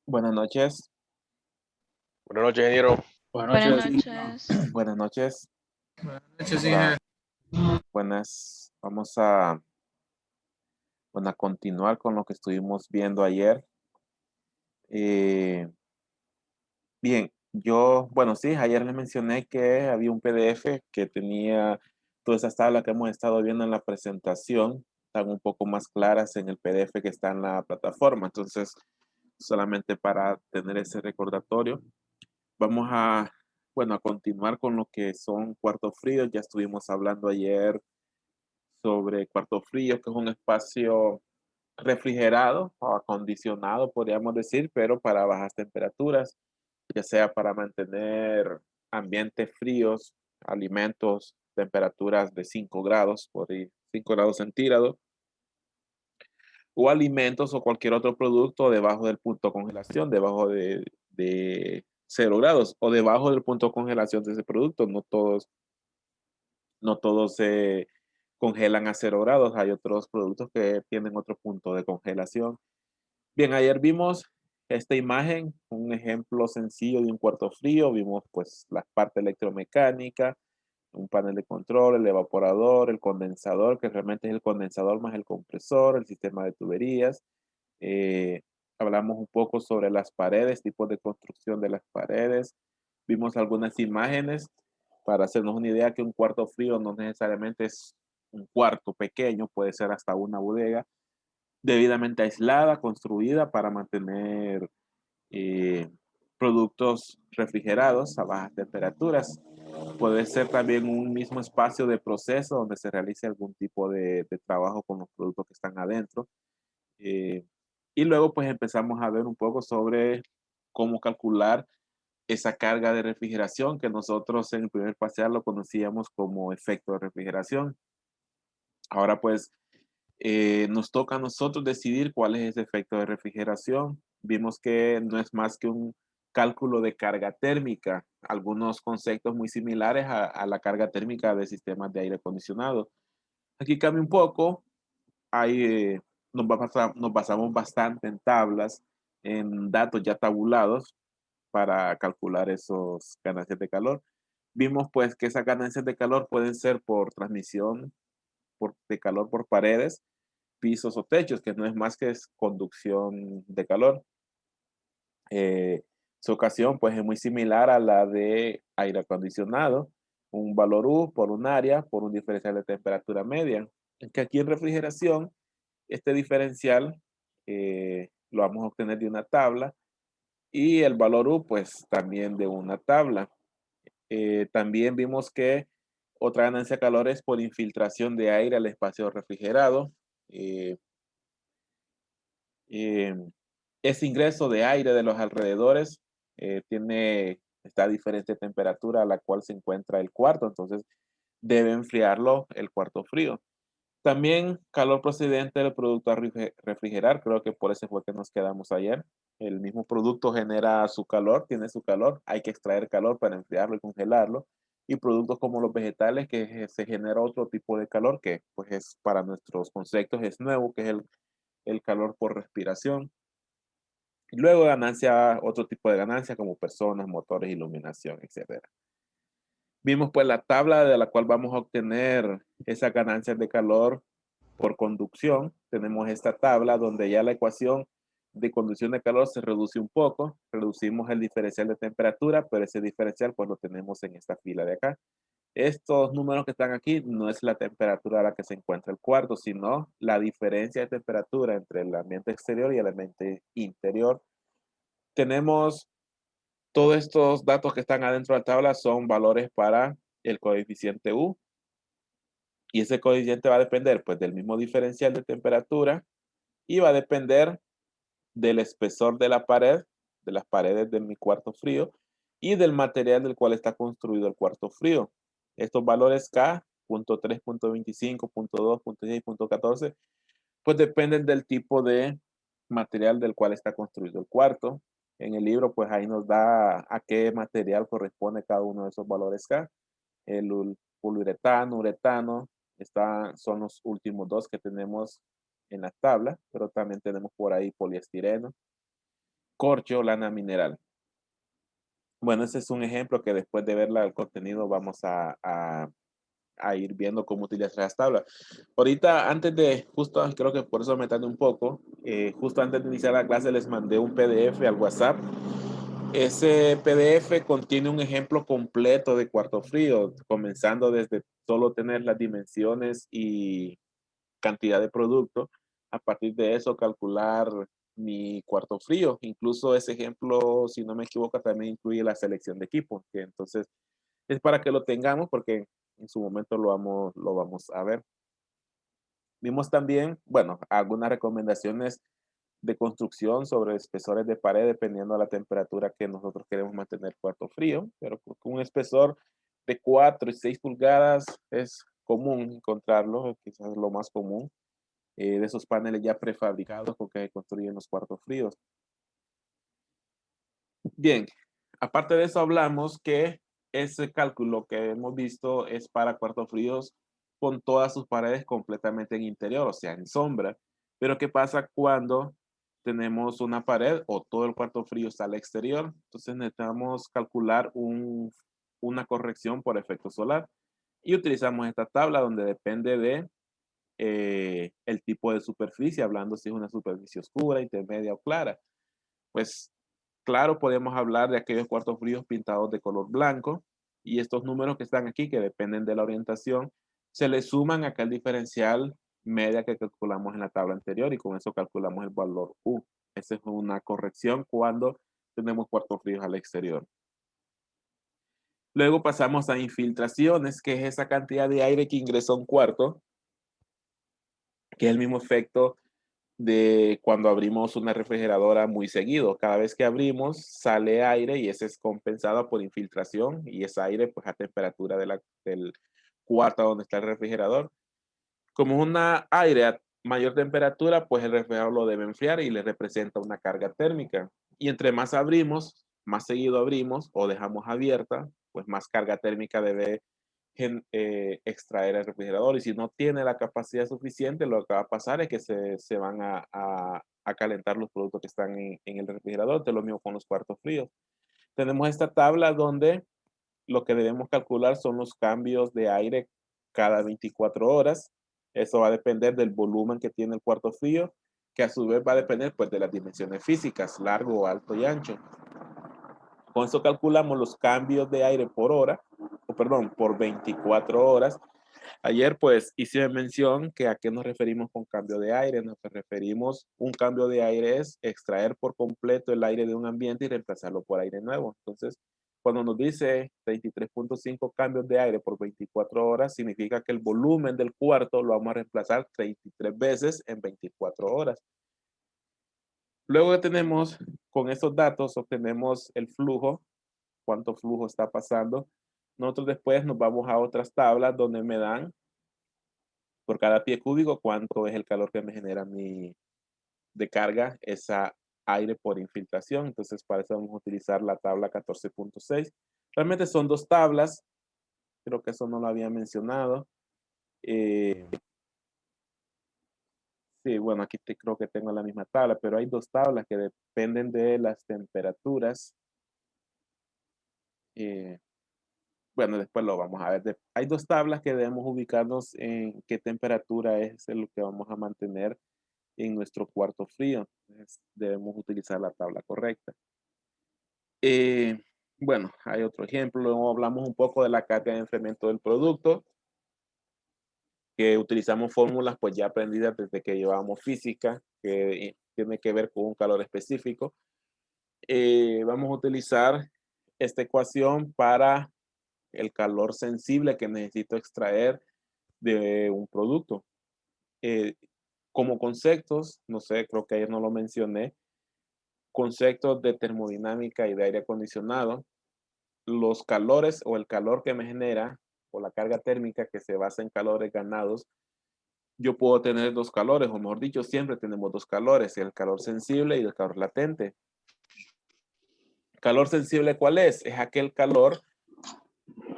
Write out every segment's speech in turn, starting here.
Buenas noches, Buenas noches, ingeniero. Buenas Buenas noches. noches. buenas noches. Buenas noches, Vamos a, Inge. vamos a, bueno, a continuar con lo que estuvimos viendo ayer. Eh, bien, bueno, sí, ayer les mencioné que había un PDF que tenía todas esas tablas que hemos estado viendo en la presentación, están un poco más claras en el PDF que está en la plataforma. Entonces, solamente para tener ese recordatorio, vamos a continuar con lo que son cuartos fríos. Ya estuvimos hablando ayer sobre cuarto frío, que es un espacio refrigerado o acondicionado, podríamos decir, pero para bajas temperaturas, ya sea para mantener ambientes fríos, alimentos, temperaturas de 5 grados, 5 grados centígrados, o alimentos o cualquier otro producto debajo del punto de congelación, debajo de 0 grados o debajo del punto de congelación de ese producto. No todos se congelan a 0 grados. Hay otros productos que tienen otro punto de congelación. Bien, ayer vimos esta imagen, un ejemplo sencillo de un cuarto frío. Vimos pues la parte electromecánica, un panel de control, el evaporador, el condensador, que realmente es el condensador más el compresor, el sistema de tuberías. Eh, Hablamos un poco sobre las paredes, tipos de construcción de las paredes. Vimos algunas imágenes para hacernos una idea que un cuarto frío no necesariamente es un cuarto pequeño, puede ser hasta una bodega debidamente aislada, construida para mantener eh, productos refrigerados a bajas temperaturas. Puede ser también un mismo espacio de proceso donde se realice algún tipo de trabajo con los productos que están adentro. Eh, y luego pues empezamos a ver un poco sobre cómo calcular esa carga de refrigeración que nosotros en el primer parcial lo conocíamos como efecto de refrigeración. Ahora pues nos toca a nosotros decidir cuál es ese efecto de refrigeración. Vimos que no es más que un cálculo de carga térmica, algunos conceptos muy similares a la carga térmica de sistemas de aire acondicionado. Aquí cambia un poco, hay, nos basamos bastante en tablas, en datos ya tabulados para calcular esos ganancias de calor. Vimos pues que esas ganancias de calor pueden ser por transmisión de calor por paredes, pisos o techos, que no es más que es conducción de calor. Su ocasión pues es muy similar a la de aire acondicionado, un valor U por un área por un diferencial de temperatura media. Es que aquí en refrigeración, este diferencial lo vamos a obtener de una tabla y el valor U pues también de una tabla. También vimos que otra ganancia de calor es por infiltración de aire al espacio refrigerado. Eh, eh, Ese ingreso de aire de los alrededores está a diferente temperatura a la cual se encuentra el cuarto, entonces debe enfriarlo el cuarto frío. También calor procedente del producto a refrigerar, creo que por eso fue que nos quedamos ayer. El mismo producto genera su calor, tiene su calor, hay que extraer calor para enfriarlo y congelarlo. Y productos como los vegetales, que se genera otro tipo de calor que pues es para nuestros conceptos es nuevo, que es el calor por respiración. Y luego ganancia, otro tipo de ganancia como personas, motores, iluminación, etcétera. Vimos pues la tabla de la cual vamos a obtener esas ganancias de calor por conducción. Tenemos esta tabla donde ya la ecuación de conducción de calor se reduce un poco. Reducimos el diferencial de temperatura, pero ese diferencial pues lo tenemos en esta fila de acá. Estos números que están aquí no es la temperatura a la que se encuentra el cuarto, sino la diferencia de temperatura entre el ambiente exterior y el ambiente interior. Tenemos todos estos datos que están adentro de la tabla son valores para el coeficiente U, y ese coeficiente va a depender pues del mismo diferencial de temperatura y va a depender del espesor de la pared, de las paredes de mi cuarto frío y del material del cual está construido el cuarto frío. Estos valores K, punto 3, punto 25, punto 2, punto 6, punto 14, pues dependen del tipo de material del cual está construido el cuarto. En el libro, pues ahí nos da a qué material corresponde cada uno de esos valores K. El poliuretano, uretano, son los últimos dos que tenemos en la tabla, pero también tenemos por ahí poliestireno. corcho o lana mineral. Bueno, ese es un ejemplo que después de ver el contenido vamos a ir viendo cómo utilizar las tablas. Ahorita, antes de, justo creo que por eso me tardé un poco, justo antes de iniciar la clase les mandé un PDF al WhatsApp. Ese PDF contiene un ejemplo completo de cuarto frío, comenzando desde solo tener las dimensiones y cantidad de producto. A partir de eso, calcular mi cuarto frío. Incluso ese ejemplo, si no me equivoco, también incluye la selección de equipo, que entonces es para que lo tengamos porque en su momento lo vamos a ver. Vimos también, bueno, algunas recomendaciones de construcción sobre espesores de pared dependiendo de la temperatura que nosotros queremos mantener cuarto frío, pero con un espesor de 4 y 6 pulgadas es común encontrarlo, quizás lo más común, de esos paneles ya prefabricados con que construyen los cuartos fríos. Bien, aparte de eso hablamos que ese cálculo que hemos visto es para cuartos fríos con todas sus paredes completamente en interior, o sea, en sombra. Pero ¿qué pasa cuando tenemos una pared o todo el cuarto frío está al exterior? Entonces necesitamos calcular una corrección por efecto solar y utilizamos esta tabla donde depende de el tipo de superficie, hablando si es una superficie oscura, intermedia o clara. Pues claro, podemos hablar de aquellos cuartos fríos pintados de color blanco y estos números que están aquí, que dependen de la orientación, se le suman acá el diferencial media que calculamos en la tabla anterior y con eso calculamos el valor U. Esa es una corrección cuando tenemos cuartos fríos al exterior. Luego pasamos a infiltraciones, que es esa cantidad de aire que ingresa a un cuarto, que es el mismo efecto de cuando abrimos una refrigeradora muy seguido. Cada vez que abrimos sale aire y ese es compensado por infiltración y ese aire pues a temperatura del cuarto donde está el refrigerador. Como es una aire a mayor temperatura, pues el refrigerador lo debe enfriar y le representa una carga térmica. Y entre más abrimos, más seguido abrimos o dejamos abierta, pues más carga térmica debe extraer el refrigerador. Y si no tiene la capacidad suficiente, lo que va a pasar es que se van a calentar los productos que están en el refrigerador. De lo mismo con los cuartos fríos. Tenemos esta tabla donde lo que debemos calcular son los cambios de aire cada 24 horas. Eso va a depender del volumen que tiene el cuarto frío, que a su vez va a depender pues, de las dimensiones físicas, largo, alto y ancho. Con eso calculamos los cambios de aire por hora, o perdón, por 24 horas. Ayer pues hice mención que a qué nos referimos con cambio de aire. Nos referimos, un cambio de aire es extraer por completo el aire de un ambiente y reemplazarlo por aire nuevo. Entonces, cuando nos dice 33.5 cambios de aire por 24 horas, significa que el volumen del cuarto lo vamos a reemplazar 33 veces en 24 horas. Luego que tenemos, con estos datos, obtenemos el flujo, cuánto flujo está pasando. Nosotros después nos vamos a otras tablas donde me dan por cada pie cúbico cuánto es el calor que me genera de carga esa aire por infiltración. Entonces, para eso vamos a utilizar la tabla 14.6. Realmente son dos tablas. Creo que eso no lo había mencionado. Sí, bueno, aquí creo que tengo la misma tabla, pero hay dos tablas que dependen de las temperaturas. Eh, bueno, después lo vamos a ver. Hay dos tablas que debemos ubicarnos en qué temperatura es lo que vamos a mantener en nuestro cuarto frío. Entonces, debemos utilizar la tabla correcta. Bueno, hay otro ejemplo. Luego hablamos un poco de la carga de enfriamiento del producto, que utilizamos fórmulas pues ya aprendidas desde que llevábamos física, que tiene que ver con un calor específico. Vamos a utilizar esta ecuación para el calor sensible que necesito extraer de un producto. Como conceptos, no sé, creo que ayer no lo mencioné, conceptos de termodinámica y de aire acondicionado, los calores o el calor que me genera o la carga térmica que se basa en calores ganados, yo puedo tener dos calores, o mejor dicho, siempre tenemos dos calores, el calor sensible y el calor latente. ¿Calor sensible cuál es? Es aquel calor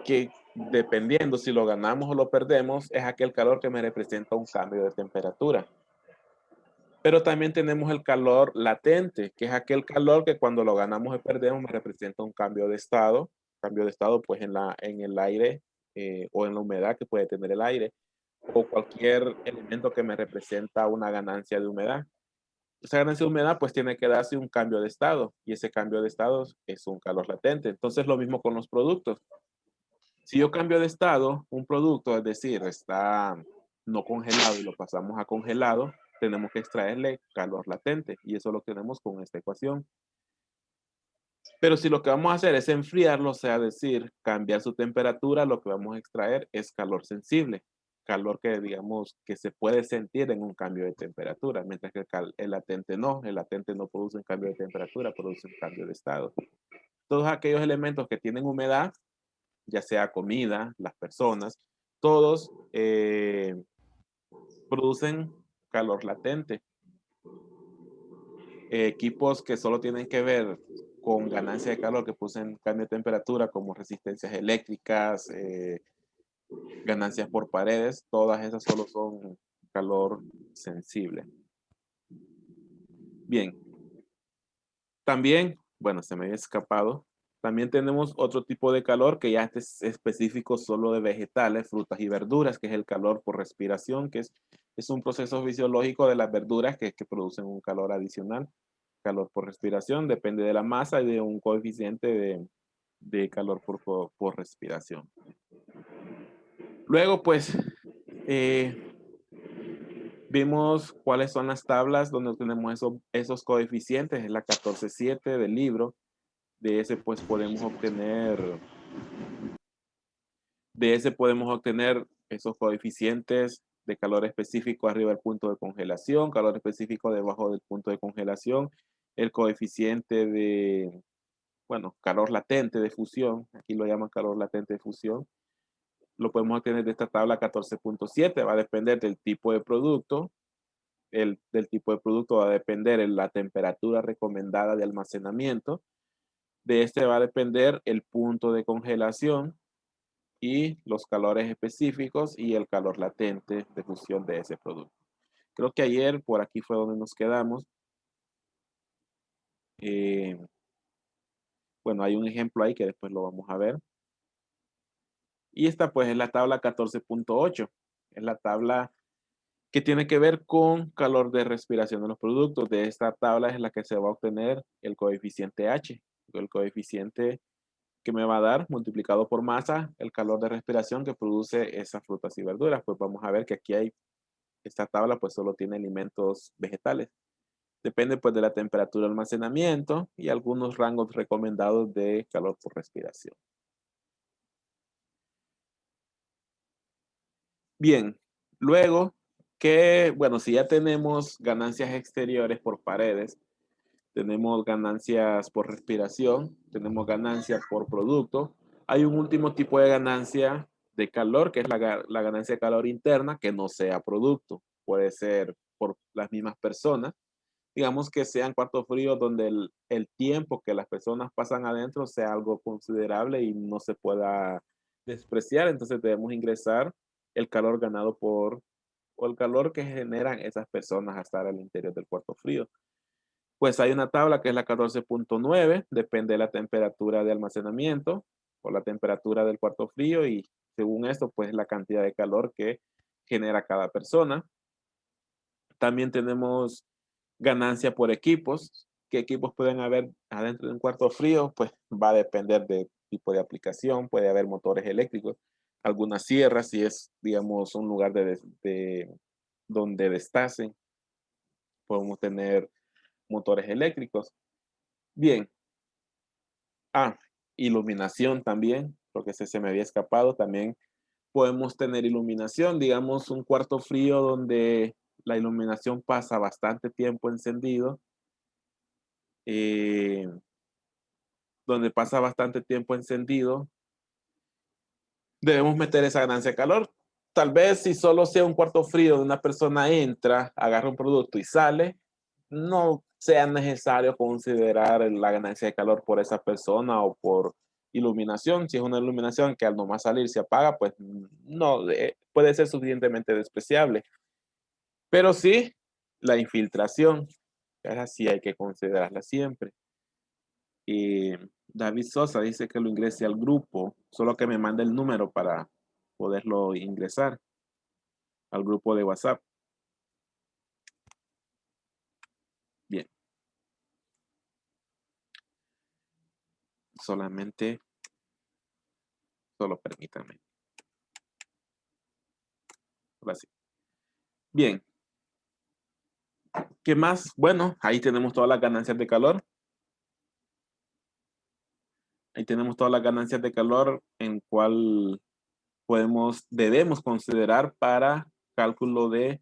que dependiendo si lo ganamos o lo perdemos, es aquel calor que me representa un cambio de temperatura. Pero también tenemos el calor latente, que es aquel calor que cuando lo ganamos o perdemos me representa un cambio de estado. Cambio de estado, pues en el aire o en la humedad que puede tener el aire, o cualquier elemento que me representa una ganancia de humedad. Esa ganancia de humedad, pues tiene que darse un cambio de estado, y ese cambio de estado es un calor latente. Entonces, lo mismo con los productos. Si yo cambio de estado, un producto, es decir, está no congelado y lo pasamos a congelado, tenemos que extraerle calor latente y eso lo tenemos con esta ecuación. Pero si lo que vamos a hacer es enfriarlo, o sea, decir, cambiar su temperatura, lo que vamos a extraer es calor sensible, calor que digamos que se puede sentir en un cambio de temperatura, mientras que el latente no produce un cambio de temperatura, produce un cambio de estado. Todos aquellos elementos que tienen humedad, ya sea comida, las personas, todos producen calor latente. Equipos que solo tienen que ver con ganancia de calor, que producen cambio de temperatura, como resistencias eléctricas, ganancias por paredes, todas esas solo son calor sensible. Bien, también, bueno, se me había escapado. También tenemos otro tipo de calor que ya es específico solo de vegetales, frutas y verduras, que es el calor por respiración, que es un proceso fisiológico de las verduras que producen un calor adicional. Calor por respiración depende de la masa y de un coeficiente de calor por respiración. Luego, pues, vimos cuáles son las tablas donde tenemos esos coeficientes, es la 14.7 del libro. De ese podemos obtener esos coeficientes de calor específico arriba del punto de congelación, calor específico debajo del punto de congelación, el coeficiente de, bueno, calor latente de fusión, aquí lo llaman calor latente de fusión, lo podemos obtener de esta tabla 14.7, va a depender del tipo de producto, del tipo de producto va a depender la temperatura recomendada de almacenamiento, de este va a depender el punto de congelación y los calores específicos y el calor latente de fusión de ese producto. Creo que ayer por aquí fue donde nos quedamos. Eh, bueno, hay un ejemplo ahí que después lo vamos a ver. Y esta pues es la tabla 14.8. Es la tabla que tiene que ver con calor de respiración de los productos. De esta tabla es la que se va a obtener el coeficiente H, el coeficiente que me va a dar multiplicado por masa el calor de respiración que produce esas frutas y verduras. Pues vamos a ver que aquí hay, esta tabla pues solo tiene alimentos vegetales. Depende pues de la temperatura de almacenamiento y algunos rangos recomendados de calor por respiración. Bien, luego que, bueno, si ya tenemos ganancias exteriores por paredes, tenemos ganancias por respiración, tenemos ganancias por producto, hay un último tipo de ganancia de calor, que es la ganancia de calor interna, que no sea producto. Puede ser por las mismas personas. Digamos que sean cuartos fríos donde el tiempo que las personas pasan adentro sea algo considerable y no se pueda despreciar. Entonces debemos ingresar el calor ganado o el calor que generan esas personas a estar al interior del cuarto frío. Pues hay una tabla que es la 14.9, depende de la temperatura de almacenamiento o la temperatura del cuarto frío y según esto, pues la cantidad de calor que genera cada persona. También tenemos ganancia por equipos. ¿Qué equipos pueden haber adentro de un cuarto frío? Pues va a depender del tipo de aplicación. Puede haber motores eléctricos, algunas sierras, si es, digamos, un lugar donde destacen, podemos tener motores eléctricos. Bien. Iluminación también, porque se me había escapado. También podemos tener iluminación, digamos, un cuarto frío donde la iluminación pasa bastante tiempo encendido. eh, Donde pasa bastante tiempo encendido, debemos meter esa ganancia de calor. Tal vez si solo sea un cuarto frío donde una persona entra, agarra un producto y sale, no sea necesario considerar la ganancia de calor por esa persona o por iluminación. Si es una iluminación que al nomás salir se apaga, pues no puede ser suficientemente despreciable. Pero sí, La infiltración, esa sí hay que considerarla siempre. Y David Sosa dice que lo ingrese al grupo, solo que me mande el número para poderlo ingresar al grupo de WhatsApp. Bien, solamente, solo permítanme. Ahora sí. Bien, ¿qué más? Bueno, ahí tenemos todas las ganancias de calor. Ahí tenemos todas las ganancias de calor en cual debemos considerar para cálculo de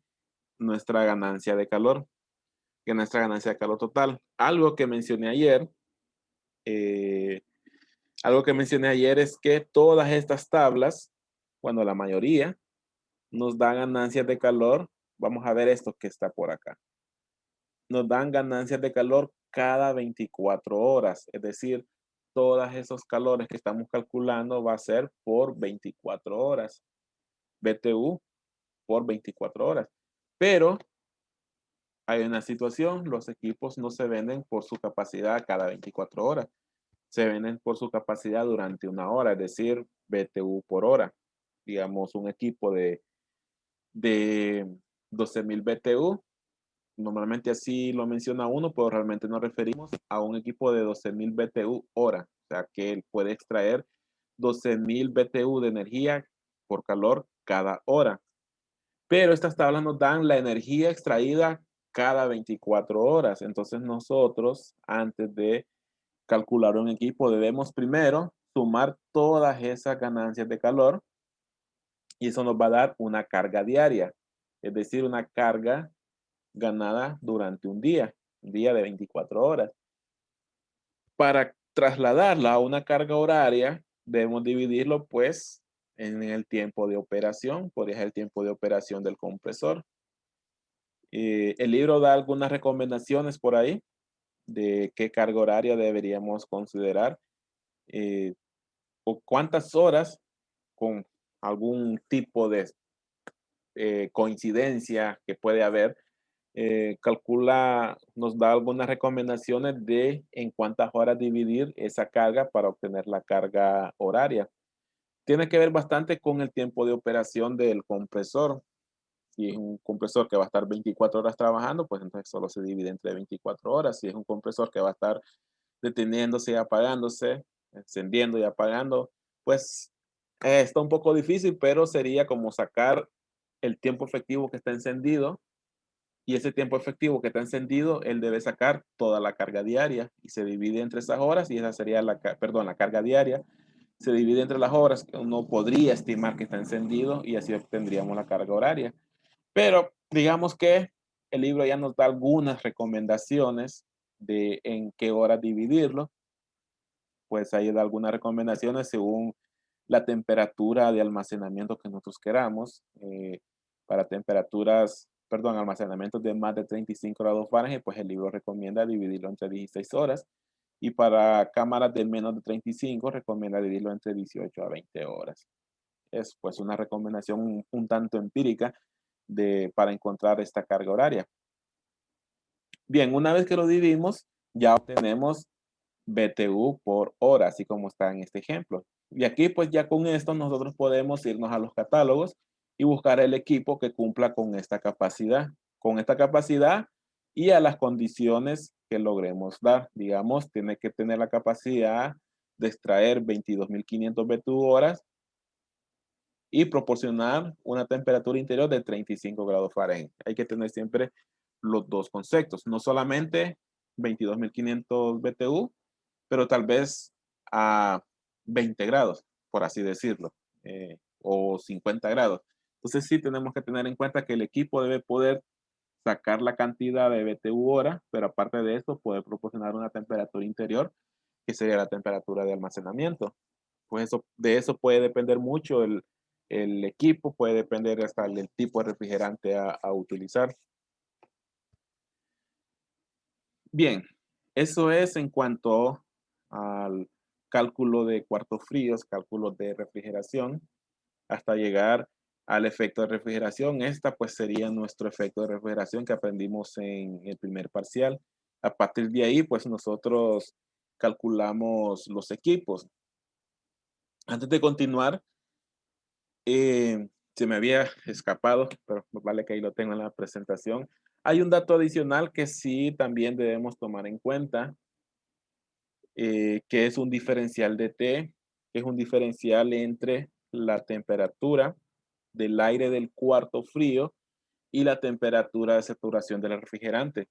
nuestra ganancia de calor, que es nuestra ganancia de calor total. Eh, algo que mencioné ayer es que todas estas tablas, bueno, la mayoría, nos dan ganancias de calor. Vamos a ver esto que está por acá. Nos dan ganancias de calor cada 24 horas, es decir, todos esos calores que estamos calculando va a ser por 24 horas, BTU por 24 horas. Pero hay una situación, los equipos no se venden por su capacidad cada 24 horas, se venden por su capacidad durante una hora, es decir, BTU por hora. Digamos, un equipo de 12,000 BTU, normalmente así lo menciona uno, pero realmente nos referimos a un equipo de 12,000 BTU hora, o sea que él puede extraer 12,000 BTU de energía por calor cada hora. Pero estas tablas nos dan la energía extraída cada 24 horas. Entonces nosotros, antes de calcular un equipo, debemos primero sumar todas esas ganancias de calor y eso nos va a dar una carga diaria, es decir, una carga ganada durante un día de 24 horas. Para trasladarla a una carga horaria, debemos dividirlo pues en el tiempo de operación, podría ser el tiempo de operación del compresor. El libro da algunas recomendaciones por ahí de qué carga horaria deberíamos considerar eh, o cuántas horas con algún tipo de coincidencia que puede haber. Nos da algunas recomendaciones de en cuántas horas dividir esa carga para obtener la carga horaria. Tiene que ver bastante con el tiempo de operación del compresor. Si es un compresor que va a estar 24 horas trabajando, pues entonces solo se divide entre 24 horas. Si es un compresor que va a estar deteniéndose y apagándose, encendiendo y apagando, pues está un poco difícil, pero sería como sacar el tiempo efectivo que está encendido y ese tiempo efectivo que está encendido, él debe sacar toda la carga diaria y se divide entre esas horas y esa sería la carga diaria se divide entre las horas que uno podría estimar que está encendido y así obtendríamos la carga horaria. Pero digamos que el libro ya nos da algunas recomendaciones de en qué hora dividirlo. Pues ahí da algunas recomendaciones según la temperatura de almacenamiento que nosotros queramos. Para almacenamientos de más de 35 grados Fahrenheit, pues el libro recomienda dividirlo entre 16 horas. Y para cámaras de menos de 35, recomienda dividirlo entre 18 a 20 horas. Es pues una recomendación un tanto empírica para encontrar esta carga horaria. Bien, una vez que lo dividimos, ya obtenemos BTU por hora, así como está en este ejemplo. Y aquí pues ya con esto nosotros podemos irnos a los catálogos y buscar el equipo que cumpla con esta capacidad y a las condiciones que logremos dar. Digamos, tiene que tener la capacidad de extraer 22,500 BTU horas y proporcionar una temperatura interior de 35 grados Fahrenheit. Hay que tener siempre los dos conceptos, no solamente 22,500 BTU, pero tal vez a 20 grados, por así decirlo, o 50 grados. Entonces sí tenemos que tener en cuenta que el equipo debe poder sacar la cantidad de BTU hora, pero aparte de eso, poder proporcionar una temperatura interior, que sería la temperatura de almacenamiento. Pues de eso puede depender mucho el equipo, puede depender hasta el tipo de refrigerante a utilizar. Bien, eso es en cuanto al cálculo de cuartos fríos, cálculo de refrigeración, hasta llegar al efecto de refrigeración. Esta pues sería nuestro efecto de refrigeración que aprendimos en el primer parcial. A partir de ahí pues nosotros calculamos los equipos. Antes de continuar, se me había escapado, pero vale que ahí lo tengo en la presentación. Hay un dato adicional que sí también debemos tomar en cuenta, que es un diferencial de T, que es un diferencial entre la temperatura del aire del cuarto frío y la temperatura de saturación del refrigerante.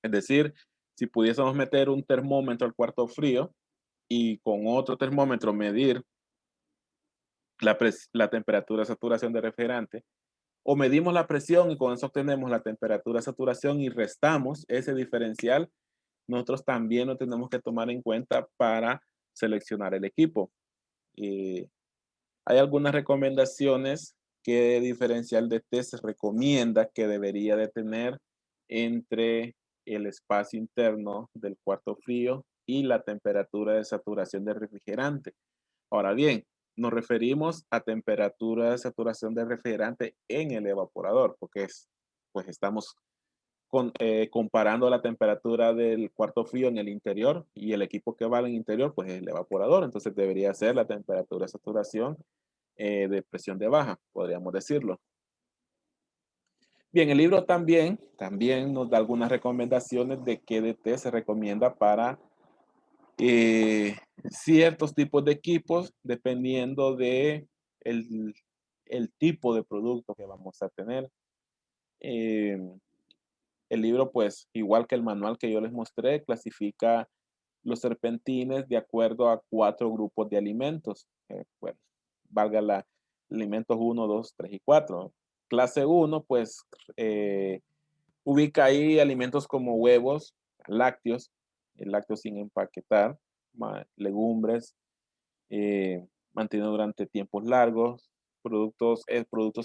Es decir, si pudiésemos meter un termómetro al cuarto frío y con otro termómetro medir la temperatura de saturación del refrigerante, o medimos la presión y con eso obtenemos la temperatura de saturación y restamos ese diferencial, nosotros también lo tenemos que tomar en cuenta para seleccionar el equipo. Y hay algunas recomendaciones que diferencial de test se recomienda que debería de tener entre el espacio interno del cuarto frío y la temperatura de saturación del refrigerante. Ahora bien, nos referimos a temperatura de saturación del refrigerante en el evaporador, porque pues estamos comparando la temperatura del cuarto frío en el interior y el equipo que va en el interior, pues es el evaporador. Entonces debería ser la temperatura de saturación de presión de baja, podríamos decirlo. Bien, el libro también nos da algunas recomendaciones de qué DT se recomienda para eh, ciertos tipos de equipos dependiendo de el, el tipo de producto que vamos a tener. Eh, el libro, pues, igual que el manual que yo les mostré, clasifica los serpentines de acuerdo a 4 grupos de alimentos. Bueno, valga la alimentos uno, 2, 3 y 4. Clase uno, pues, ubica ahí alimentos como huevos, lácteos, el lácteo sin empaquetar, legumbres, mantenido durante tiempos largos, productos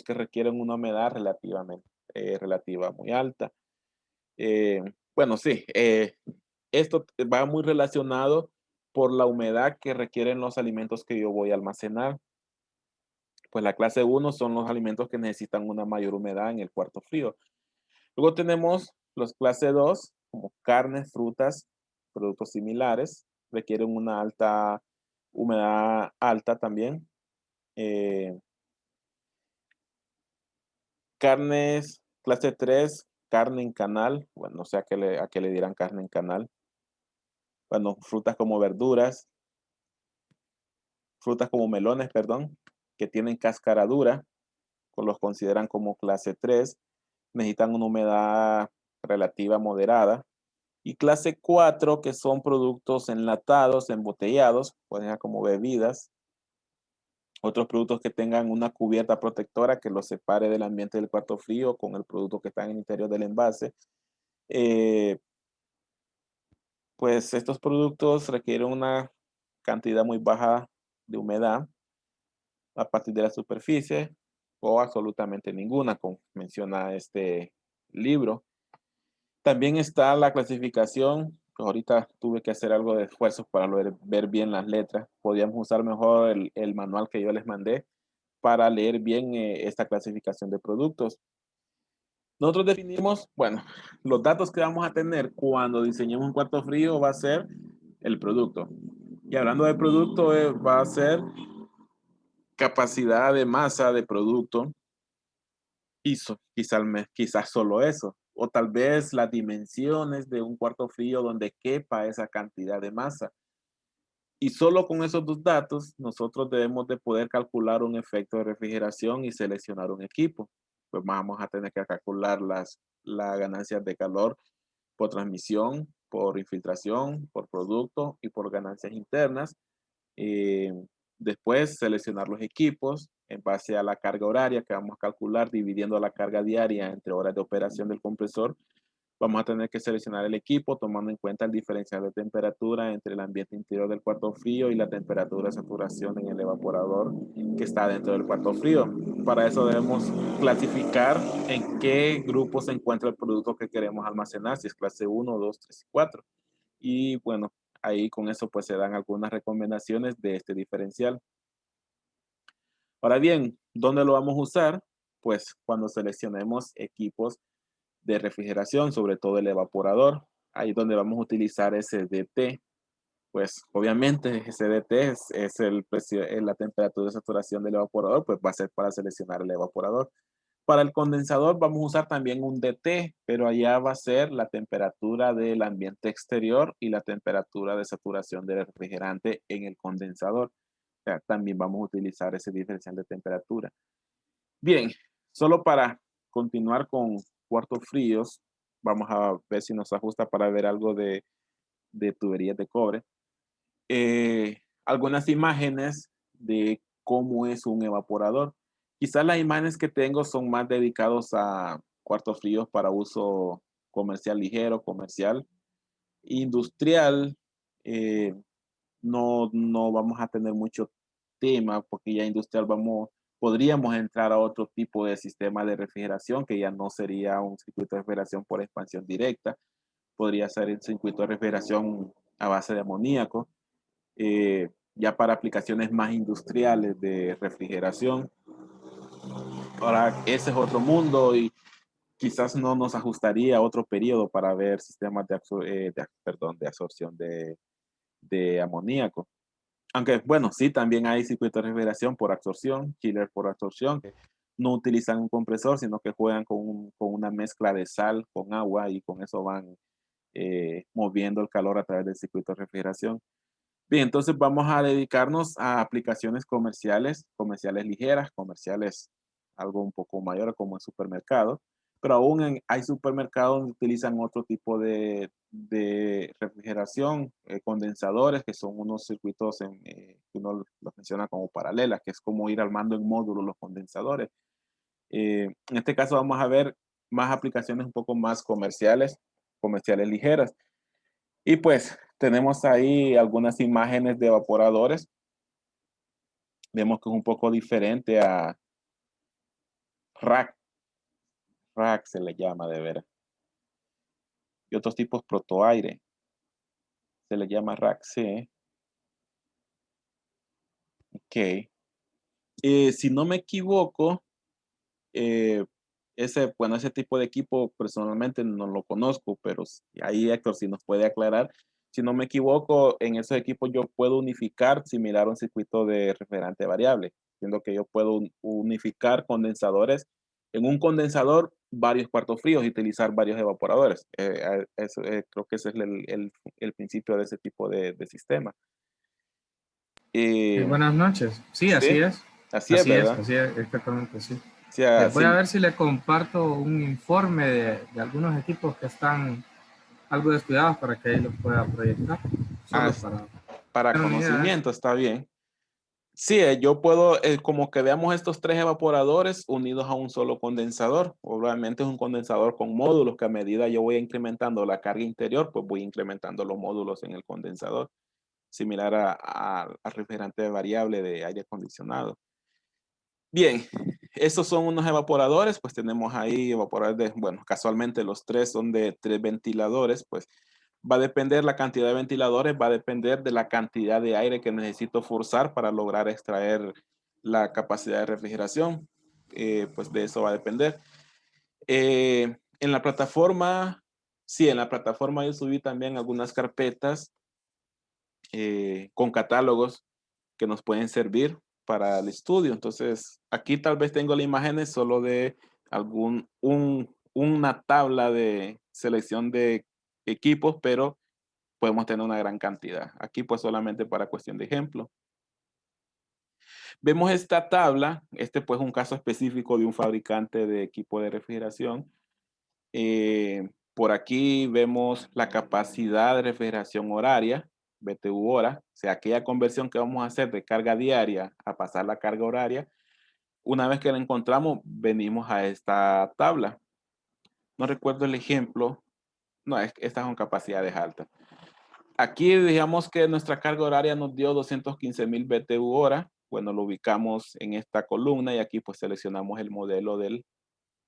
que requieren una humedad relativa muy alta. Bueno, sí, esto va muy relacionado por la humedad que requieren los alimentos que yo voy a almacenar. Pues la clase uno son los alimentos que necesitan una mayor humedad en el cuarto frío. Luego tenemos los clase 2 como carnes, frutas, productos similares, requieren una alta humedad alta también. Eh, Carnes, clase 3 carne en canal, bueno, no sé a qué le dirán carne en canal. Bueno, frutas como melones, perdón, que tienen cáscara dura, pues los consideran como clase 3, necesitan una humedad relativa moderada. Y clase 4 que son productos enlatados, embotellados, pueden ser como bebidas, otros productos que tengan una cubierta protectora que los separe del ambiente del cuarto frío con el producto que está en el interior del envase. Eh, pues estos productos requieren una cantidad muy baja de humedad a partir de la superficie o absolutamente ninguna, como menciona este libro. También está la clasificación, pues ahorita tuve que hacer algo de esfuerzo para ver bien las letras. Podíamos usar mejor el manual que yo les mandé para leer bien esta clasificación de productos. Nosotros definimos, bueno, los datos que vamos a tener cuando diseñemos un cuarto frío va a ser el producto. Y hablando de producto, va a ser capacidad de masa de producto y quizás solo eso. O tal vez las dimensiones de un cuarto frío donde quepa esa cantidad de masa. Y solo con esos dos datos, nosotros debemos de poder calcular un efecto de refrigeración y seleccionar un equipo. Pues vamos a tener que calcular las ganancias de calor por transmisión, por infiltración, por producto y por ganancias internas. Eh, Después seleccionar los equipos en base a la carga horaria que vamos a calcular dividiendo la carga diaria entre horas de operación del compresor. Vamos a tener que seleccionar el equipo tomando en cuenta el diferencial de temperatura entre el ambiente interior del cuarto frío y la temperatura de saturación en el evaporador que está dentro del cuarto frío. Para eso debemos clasificar en qué grupo se encuentra el producto que queremos almacenar, si es clase uno, 2, 3 y 4. Y bueno, ahí con eso pues se dan algunas recomendaciones de este diferencial. Ahora bien, ¿dónde lo vamos a usar? Pues cuando seleccionemos equipos de refrigeración, sobre todo el evaporador, ahí es donde vamos a utilizar ese DT. Pues obviamente ese DT es es la temperatura de saturación del evaporador, pues va a ser para seleccionar el evaporador. Para el condensador vamos a usar también un DT, pero allá va a ser la temperatura del ambiente exterior y la temperatura de saturación del refrigerante en el condensador. O sea, también vamos a utilizar ese diferencial de temperatura. Bien, solo para continuar con cuartos fríos, vamos a ver si nos ajusta para ver algo de tuberías de cobre. Algunas imágenes de cómo es un evaporador. Quizás las imágenes que tengo son más dedicados a cuartos fríos para uso comercial ligero, comercial, industrial. eh, no vamos a tener mucho tema porque ya industrial podríamos entrar a otro tipo de sistema de refrigeración que ya no sería un circuito de refrigeración por expansión directa, podría ser el circuito de refrigeración a base de amoníaco, ya para aplicaciones más industriales de refrigeración. Ahora, ese es otro mundo y quizás no nos ajustaría a otro periodo para ver sistemas de absorción de amoníaco. Aunque, bueno, sí, también hay circuitos de refrigeración por absorción, chiller por absorción, que no utilizan un compresor, sino que juegan con una mezcla de sal con agua y con eso van moviendo el calor a través del circuito de refrigeración. Bien, entonces vamos a dedicarnos a aplicaciones comerciales, comerciales ligeras, comerciales algo un poco mayor como en supermercado, pero aún hay supermercados donde utilizan otro tipo de refrigeración, condensadores, que son unos circuitos que uno los menciona como paralelas, que es como ir armando en módulos los condensadores. En este caso vamos a ver más aplicaciones un poco más comerciales, comerciales ligeras. Y pues tenemos ahí algunas imágenes de evaporadores. Vemos que es un poco diferente a rack. Rack se le llama de veras. Y otros tipos protoaire. Se le llama rack, sí. Ok. Si no me equivoco, eh, bueno, ese tipo de equipo personalmente no lo conozco, pero ahí Héctor, si nos puede aclarar. Si no me equivoco, en esos equipos yo puedo unificar similar a un circuito de refrigerante variable, siendo que yo puedo unificar condensadores en un condensador, varios cuartos fríos y utilizar varios evaporadores. Creo que ese es el principio de ese tipo de sistema. Sí, Eh, buenas noches. Sí, sí, así es, ¿verdad? así es, exactamente, sí. O sea, Voy a sí, ver si le comparto un informe de algunos equipos que están algo descuidados para que ahí lo pueda proyectar, ah, solo para para tener una idea de eso. conocimiento está bien. Sí, yo puedo, como que veamos estos tres evaporadores unidos a un solo condensador. Obviamente es un condensador con módulos que a medida yo voy incrementando la carga interior, pues voy incrementando los módulos en el condensador, similar al refrigerante variable de aire acondicionado. Bien, estos son unos evaporadores, pues tenemos ahí evaporadores bueno, casualmente los tres son de 3 ventiladores, pues va a depender la cantidad de ventiladores, va a depender de la cantidad de aire que necesito forzar para lograr extraer la capacidad de refrigeración. Pues de eso va a depender. En la plataforma, sí, en la plataforma yo subí también algunas carpetas con catálogos que nos pueden servir para el estudio. Entonces, aquí tal vez tengo las imágenes solo de una tabla de selección de equipos, pero podemos tener una gran cantidad. Aquí pues solamente para cuestión de ejemplo. Vemos esta tabla, este pues un caso específico de un fabricante de equipo de refrigeración. Por aquí vemos la capacidad de refrigeración horaria, BTU hora, o sea, aquella conversión que vamos a hacer de carga diaria a pasar la carga horaria. Una vez que la encontramos, venimos a esta tabla. No recuerdo el ejemplo. No, estas son capacidades altas. Aquí digamos que nuestra carga horaria nos dio 215,000 BTU hora. Bueno, lo ubicamos en esta columna y aquí pues seleccionamos el modelo del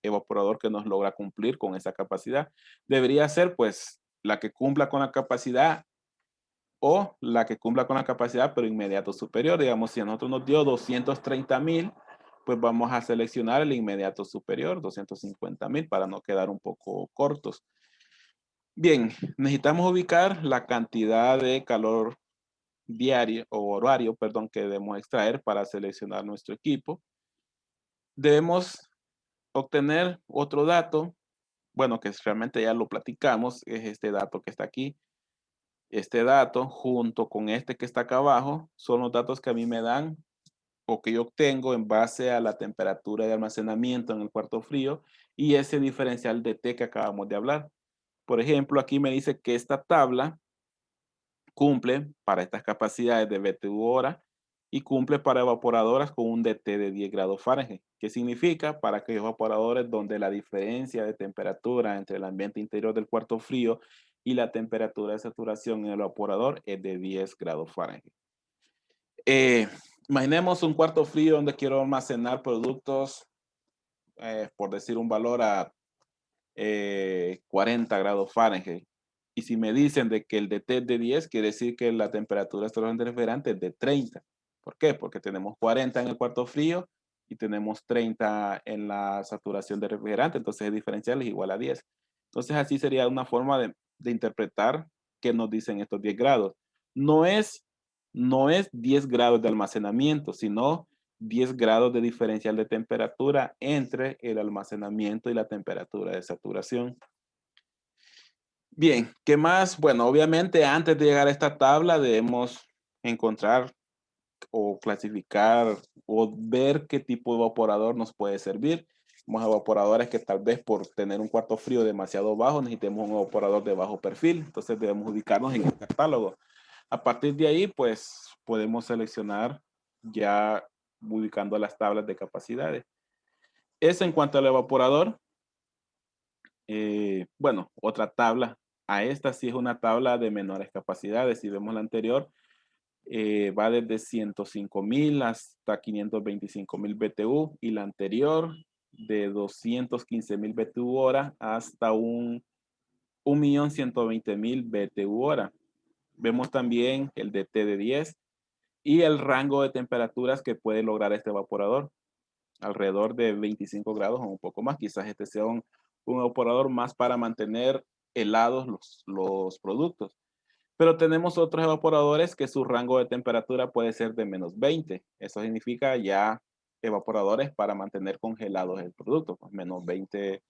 evaporador que nos logra cumplir con esa capacidad. Debería ser pues la que cumpla con la capacidad o la que cumpla con la capacidad, pero inmediato superior. Digamos, si a nosotros nos dio 230,000, pues vamos a seleccionar el inmediato superior, 250,000, para no quedar un poco cortos. Bien, necesitamos ubicar la cantidad de calor diario o horario, perdón, que debemos extraer para seleccionar nuestro equipo. Debemos obtener otro dato, bueno, que realmente ya lo platicamos, es este dato que está aquí. Este dato, junto con este que está acá abajo, son los datos que a mí me dan o que yo obtengo en base a la temperatura de almacenamiento en el cuarto frío y ese diferencial de T que acabamos de hablar. Por ejemplo, aquí me dice que esta tabla cumple para estas capacidades de BTU hora y cumple para evaporadoras con un DT de 10 grados Fahrenheit. ¿Qué significa? Para aquellos evaporadores donde la diferencia de temperatura entre el ambiente interior del cuarto frío y la temperatura de saturación en el evaporador es de 10 grados Fahrenheit. Imaginemos un cuarto frío donde quiero almacenar productos, por decir un valor a 40 grados Fahrenheit. Y si me dicen de que el DT es de 10, quiere decir que la temperatura extraordinaria del refrigerante es de 30. ¿Por qué? Porque tenemos 40 en el cuarto frío y tenemos 30 en la saturación del refrigerante. Entonces el diferencial es igual a 10. Entonces así sería una forma de interpretar qué nos dicen estos 10 grados. No es, no es 10 grados de almacenamiento, sino 10 grados de diferencial de temperatura entre el almacenamiento y la temperatura de saturación. Bien, ¿qué más? Bueno, obviamente antes de llegar a esta tabla debemos encontrar o clasificar o ver qué tipo de evaporador nos puede servir. Tenemos evaporadores que tal vez por tener un cuarto frío demasiado bajo necesitemos un evaporador de bajo perfil. Entonces debemos ubicarnos en el catálogo. A partir de ahí, pues podemos seleccionar ya ubicando las tablas de capacidades. Eso en cuanto al evaporador. Bueno, otra tabla. A esta sí es una tabla de menores capacidades. Si vemos la anterior, va desde 105,000 hasta 525,000 BTU y la anterior de 215,000 BTU hora hasta 1.120.000 BTU hora. Vemos también el DT de 10 y el rango de temperaturas que puede lograr este evaporador, alrededor de 25 grados o un poco más. Quizás este sea un evaporador más para mantener helados los productos. Pero tenemos otros evaporadores que su rango de temperatura puede ser de menos 20. Eso significa ya evaporadores para mantener congelados el producto. Pues menos 20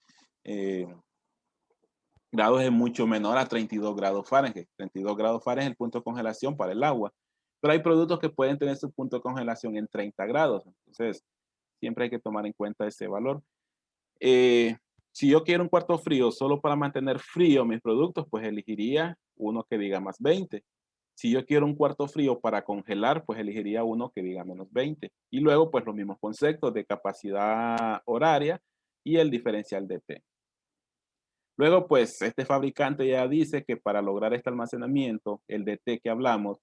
grados es mucho menor a 32 grados Fahrenheit. 32 grados Fahrenheit es el punto de congelación para el agua. Pero hay productos que pueden tener su punto de congelación en 30 grados. Entonces, siempre hay que tomar en cuenta ese valor. Si yo quiero un cuarto frío solo para mantener frío mis productos, pues elegiría uno que diga más 20. Si yo quiero un cuarto frío para congelar, pues elegiría uno que diga menos 20. Y luego, pues los mismos conceptos de capacidad horaria y el diferencial de T. Luego, pues este fabricante ya dice que para lograr este almacenamiento, el DT que hablamos,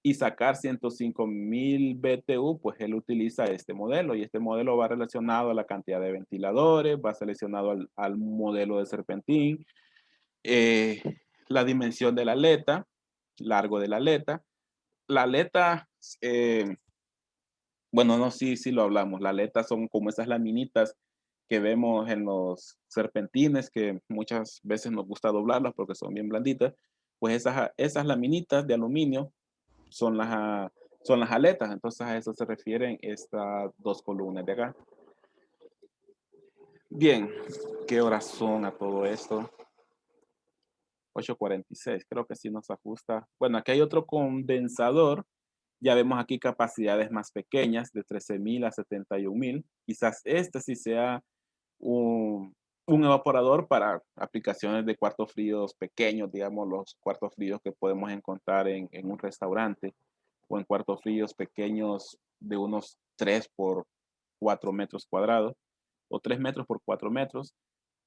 y sacar 105,000 BTU, pues él utiliza este modelo y este modelo va relacionado a la cantidad de ventiladores, va seleccionado al modelo de serpentín, la dimensión de la aleta, largo de la aleta. La aleta, bueno, no, sí lo hablamos. La aleta son como esas laminitas que vemos en los serpentines, que muchas veces nos gusta doblarlas porque son bien blanditas. Pues esas laminitas de aluminio son las aletas. Entonces a eso se refieren estas dos columnas de acá. Bien, ¿qué horas son a todo esto? 8:46, creo que sí nos ajusta. Bueno, aquí hay otro condensador. Ya vemos aquí capacidades más pequeñas, de 13,000 a 71,000. Quizás este sí sea un evaporador para aplicaciones de cuartos fríos pequeños, digamos los cuartos fríos que podemos encontrar en un restaurante o en cuartos fríos pequeños de unos 3 por 4 metros cuadrados o 3 metros por 4 metros.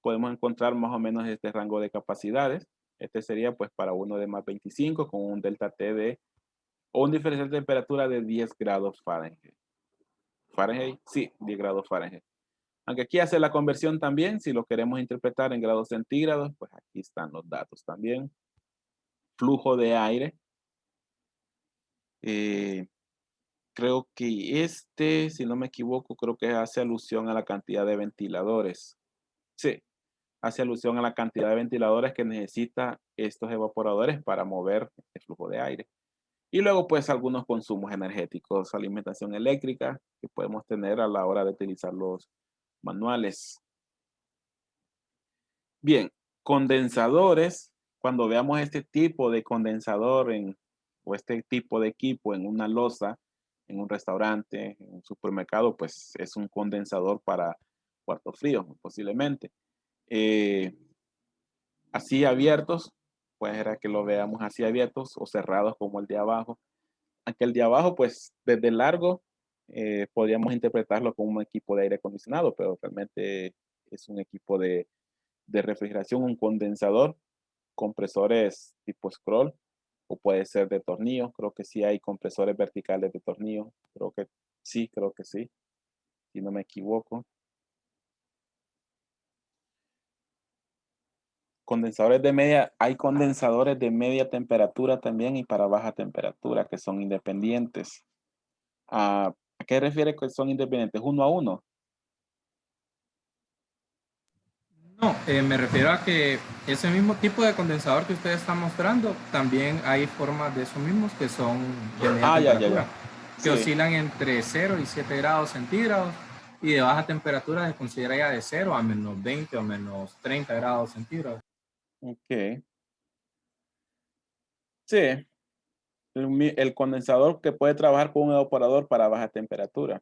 Podemos encontrar más o menos este rango de capacidades. Este sería pues para uno de más 25 con un delta T de o un diferencial de temperatura de 10 grados Fahrenheit. Fahrenheit, sí, 10 grados Fahrenheit. Aunque aquí hace la conversión también, si lo queremos interpretar en grados centígrados, pues aquí están los datos también. Flujo de aire, Creo que si no me equivoco, creo que hace alusión a la cantidad de ventiladores. Sí, hace alusión a la cantidad de ventiladores que necesita estos evaporadores para mover el flujo de aire. Y luego, pues, algunos consumos energéticos, alimentación eléctrica que podemos tener a la hora de utilizar los manuales. Bien, condensadores. Cuando veamos este tipo de condensador o este tipo de equipo en una loza, en un restaurante, en un supermercado, pues es un condensador para cuarto frío, posiblemente. Eh, Así abiertos, pues era que lo veamos así abiertos o cerrados como el de abajo. Aunque el de abajo, pues desde largo, podríamos interpretarlo como un equipo de aire acondicionado, pero realmente es un equipo de refrigeración, un condensador, compresores tipo scroll, o puede ser de tornillo. Creo que sí hay compresores verticales de tornillo. Creo que sí, si no me equivoco. Hay condensadores de media temperatura también y para baja temperatura que son independientes. ¿A qué refiere que son independientes? ¿Uno a uno? No, me refiero a que ese mismo tipo de condensador que usted está mostrando, también hay formas de esos mismos que son de media temperatura, que Sí, oscilan entre 0 y 7 grados centígrados, y de baja temperatura se considera ya de 0 a menos 20 o menos 30 grados centígrados. ok. Sí, el condensador que puede trabajar con un evaporador para baja temperatura.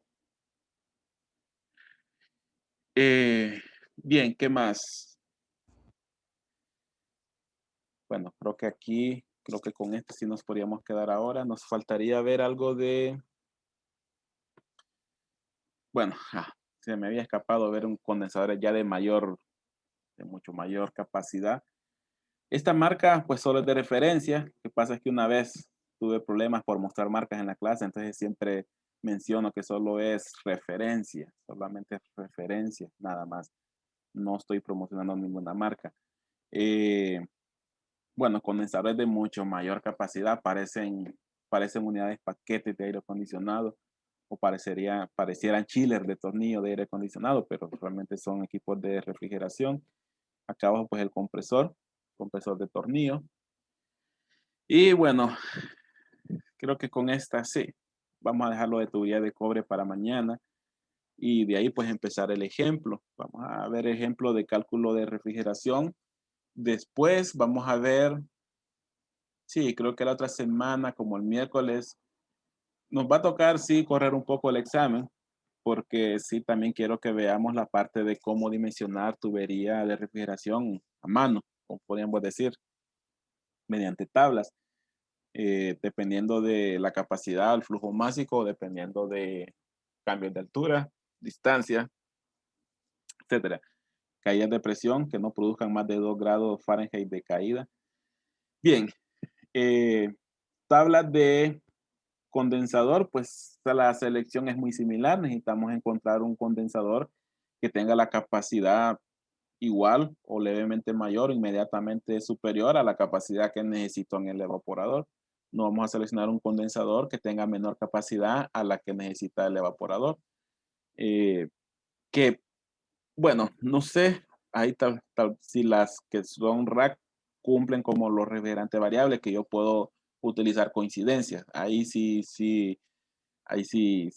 Eh, Bien, ¿qué más? Bueno, creo que con este sí nos podríamos quedar ahora. Nos faltaría ver algo bueno, se me había escapado ver un condensador ya de mucho mayor capacidad. Esta marca, pues solo es de referencia. Lo que pasa es que una vez tuve problemas por mostrar marcas en la clase, entonces siempre menciono que solo es referencia, solamente es referencia, nada más. No estoy promocionando ninguna marca. Eh, bueno, condensadores de mucho mayor capacidad parecen unidades paquetes de aire acondicionado o parecieran chillers de tornillo de aire acondicionado, pero realmente son equipos de refrigeración. Acá abajo pues el compresor de tornillo. Y bueno, creo que con esta sí. Vamos a dejarlo de tubería de cobre para mañana y de ahí pues empezar el ejemplo. Vamos a ver ejemplo de cálculo de refrigeración. Después vamos a ver, sí, creo que la otra semana, como el miércoles, nos va a tocar, sí, correr un poco el examen, porque sí, también quiero que veamos la parte de cómo dimensionar tubería de refrigeración a mano, como podríamos decir, mediante tablas, dependiendo de la capacidad, el flujo másico, dependiendo de cambios de altura, distancia, etcétera. Caídas de presión que no produzcan más de 2 grados Fahrenheit de caída. Bien, eh, tablas de condensador, pues la selección es muy similar. Necesitamos encontrar un condensador que tenga la capacidad igual o levemente mayor, inmediatamente superior a la capacidad que necesito en el evaporador. No vamos a seleccionar un condensador que tenga menor capacidad a la que necesita el evaporador. Que, bueno, no sé, ahí si las que son rack cumplen como los refrigerantes variables, que yo puedo utilizar coincidencias. Ahí sí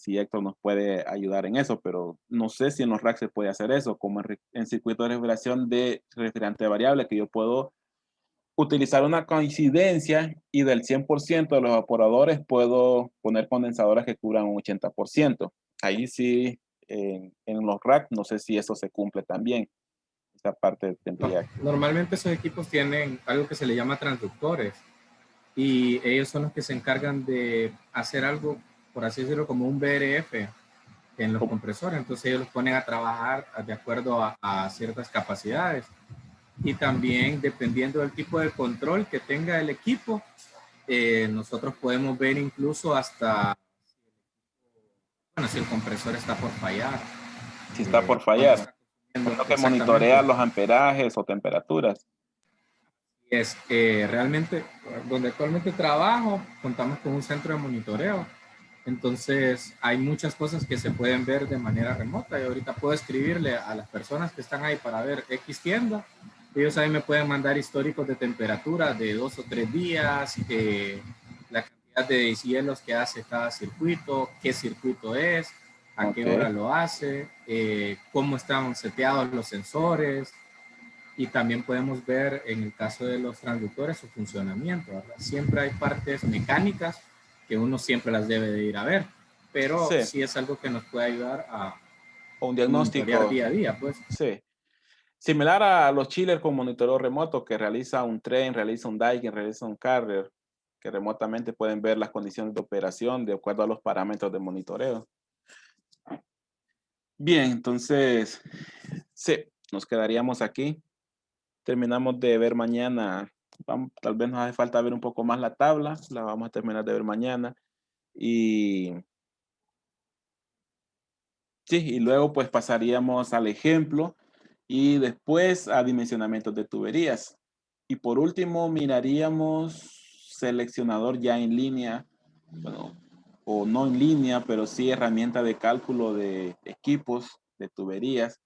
Héctor nos puede ayudar en eso, pero no sé si en los racks se puede hacer eso, como en circuito de refrigeración de refrigerante variable, que yo puedo utilizar una coincidencia y del 100% de los evaporadores puedo poner condensadores que cubran un 80%. Ahí sí, en los racks, no sé si eso se cumple también. Esa parte tendría que... Normalmente esos equipos tienen algo que se le llama transductores, y ellos son los que se encargan de hacer algo, por así decirlo, como un VRF en los compresores. Entonces ellos los ponen a trabajar de acuerdo a ciertas capacidades, y también dependiendo del tipo de control que tenga el equipo, nosotros podemos ver incluso hasta, bueno, si el compresor está por fallar, Si está por cuánto fallar, está consumiendo lo que monitorea exactamente. los amperajes o temperaturas. Es realmente donde actualmente trabajo, contamos con un centro de monitoreo. Entonces, hay muchas cosas que se pueden ver de manera remota. Y ahorita puedo escribirle a las personas que están ahí para ver X tienda. Ellos ahí me pueden mandar históricos de temperatura de 2 o 3 días, la cantidad de hielos que hace cada circuito, qué circuito es, a qué hora lo hace, cómo están seteados los sensores. Y también podemos ver en el caso de los transductores su funcionamiento, ¿verdad? Siempre hay partes mecánicas que uno siempre las debe de ir a ver, pero Sí, sí es algo que nos puede ayudar a o un monitorear diagnóstico, día a día, pues. sí. Similar a los chillers con monitoreo remoto que realiza un tren, realiza un Daikin, realiza un carrier, que remotamente pueden ver las condiciones de operación de acuerdo a los parámetros de monitoreo. Bien, entonces, sí, nos quedaríamos aquí. Terminamos de ver mañana. Tal vez nos hace falta ver un poco más la tabla. La vamos a terminar de ver mañana. Y sí, y luego pues pasaríamos al ejemplo y después a dimensionamientos de tuberías. Y por último miraríamos seleccionador ya en línea, bueno, o no en línea, pero sí herramienta de cálculo de equipos de tuberías.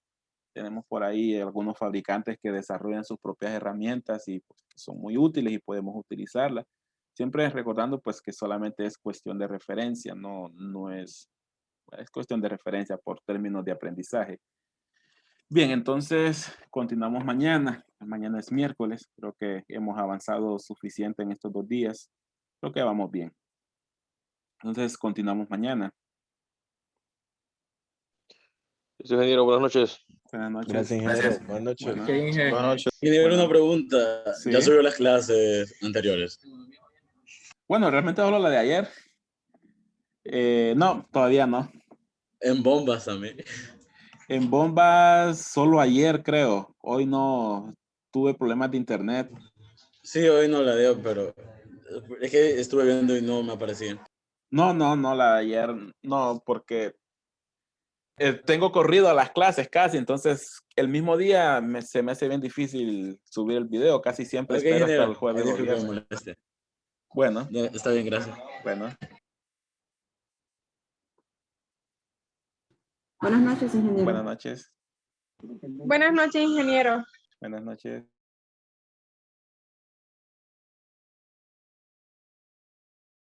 Tenemos por ahí algunos fabricantes que desarrollan sus propias herramientas y pues, que son muy útiles y podemos utilizarlas. Siempre recordando pues que solamente es cuestión de referencia, no es cuestión de referencia por términos de aprendizaje. Bien, entonces continuamos mañana. Mañana es miércoles. Creo que hemos avanzado suficiente en estos 2 días. Creo que vamos bien. Entonces continuamos mañana. Ingeniero, buenas noches. Buenas noches. Gracias, ingeniero. Buenas noches. Bueno, ¿Qué, Inge? Buenas noches. Ingeniero, Bueno. una pregunta. Sí. ¿Ya subió las clases anteriores? bueno, realmente hablo la de ayer. No, todavía no. En bombas también. En bombas solo ayer, creo. Hoy no tuve problemas de internet. Sí, hoy no la dio, pero es que estuve viendo y no me aparecía. No, la de ayer no, porque tengo corrido a las clases casi, entonces el mismo día se me hace bien difícil subir el video, casi siempre Ok, espero hasta ingeniero. el jueves o Disculpe que me viernes. moleste. Bueno, No, está bien, gracias. bueno. Buenas noches, ingeniero. Buenas noches. Buenas noches, ingeniero. Buenas noches.